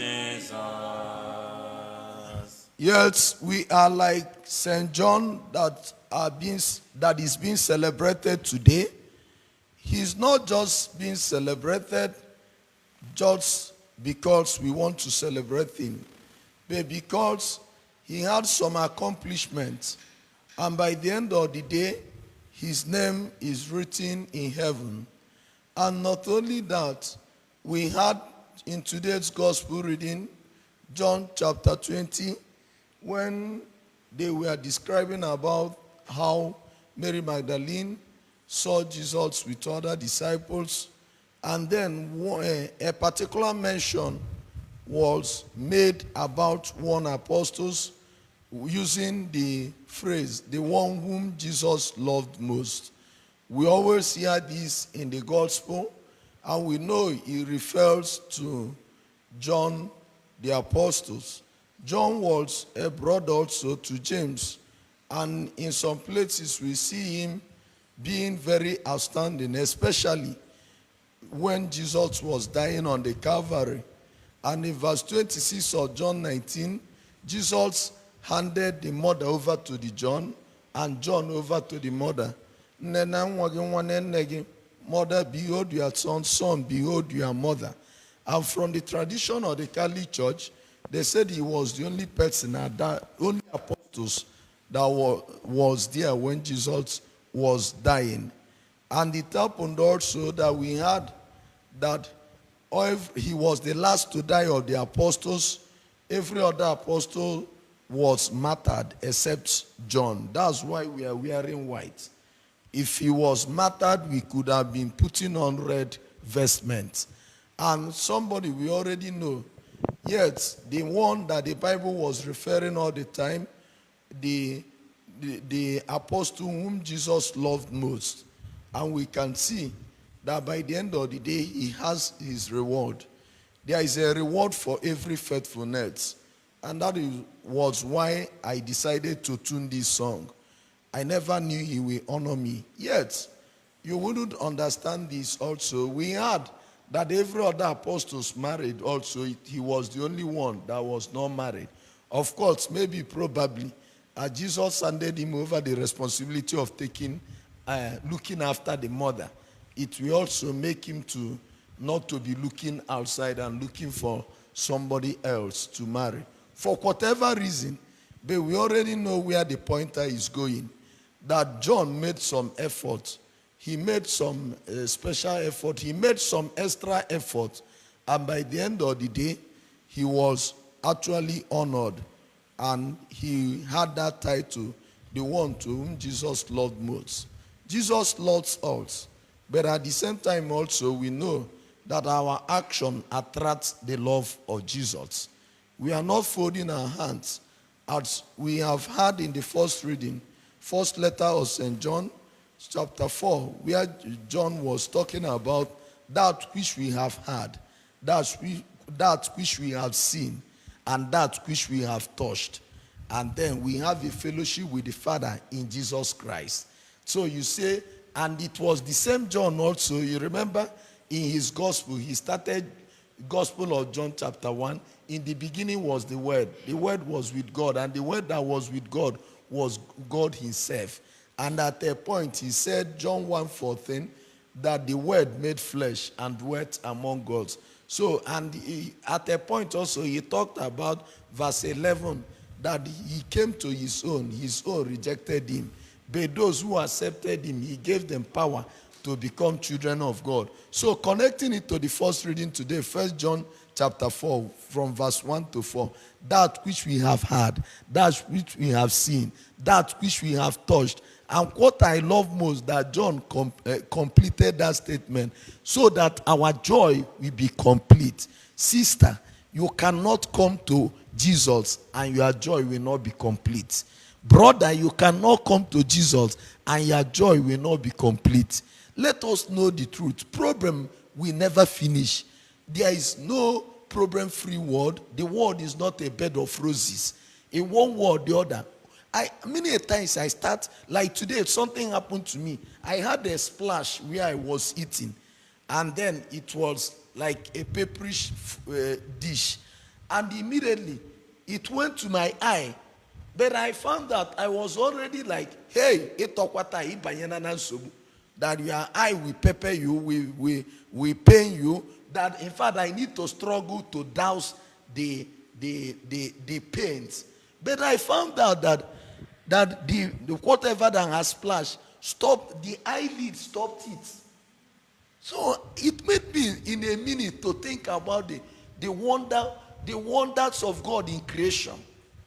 Jesus. Yes, we are like St. John that is being celebrated today. He's not just being celebrated just because we want to celebrate him, but because he had some accomplishments. And by the end of the day, his name is written in heaven. And not only that, we had in today's gospel reading, John chapter 20, when they were describing about how Mary Magdalene saw Jesus with other disciples, and then a particular mention was made about one apostle using the phrase, the one whom Jesus loved most. We always hear this in the gospel, and we know it refers to John the apostles. John was a brother also to James, and in some places we see him being very outstanding, especially when Jesus was dying on the Calvary. And in verse 26 of John 19, Jesus handed the mother over to the John, and John over to the mother. Mother, behold your son, son, behold your mother. And from the tradition of the Catholic Church, they said he was the only person, only apostles that was there when Jesus was dying. And it happened also that we had that he was the last to die of the apostles. Every other apostle was martyred except John. That's why we are wearing white. If he was martyred, we could have been putting on red vestments. And somebody we already know, yet the one that the Bible was referring all the time, the apostle whom Jesus loved most. And we can see that by the end of the day, he has his reward. There is a reward for every faithfulness. And that was why I decided to tune this song. I never knew he will honor me. Yet, you wouldn't understand this also. We had that every other apostles married also. He was the only one that was not married. Of course, maybe, probably, Jesus handed him over the responsibility of looking after the mother. It will also make him not to be looking outside and looking for somebody else to marry. For whatever reason, but we already know where the pointer is going. That John made some effort. He made some special effort. He made some extra effort. And by the end of the day, he was actually honored. And he had that title, the one to whom Jesus loved most. Jesus loves us. But at the same time also, we know that our action attracts the love of Jesus. We are not folding our hands. As we have had in the first reading, first letter of St. John, chapter 4, where John was talking about that which we have heard, that which we have seen, and that which we have touched. And then we have a fellowship with the Father in Jesus Christ. So you say, and it was the same John also, you remember, in his gospel, he started Gospel of John chapter 1. In the beginning was the Word. The Word was with God, and the Word that was with God was God himself. And at a point, he said, John 1:14, that the Word made flesh and dwelt among us. So, and at a point also, he talked about verse 11, that he came to his own rejected him. But those who accepted him, he gave them power to become children of God. So connecting it to the first reading today, 1 John chapter 4, from verse 1 to 4, that which we have heard, that which we have seen, that which we have touched. And what I love most, that John completed that statement so that our joy will be complete. Sister, you cannot come to Jesus and your joy will not be complete. Brother, you cannot come to Jesus and your joy will not be complete. Let us know the truth. Problem will never finish. There is no problem-free world. The world is not a bed of roses. In one way or the other. Many times I start, like today, something happened to me. I had a splash where I was eating. And then it was like a pepperish dish. and immediately it went to my eye. But I found that I was already like, hey, that your eye will pepper you, will pain you, that in fact I need to struggle to douse the pains. But I found out that the whatever that has splashed stopped, the eyelid stopped it. So it made me in a minute to think about the wonders of God in creation.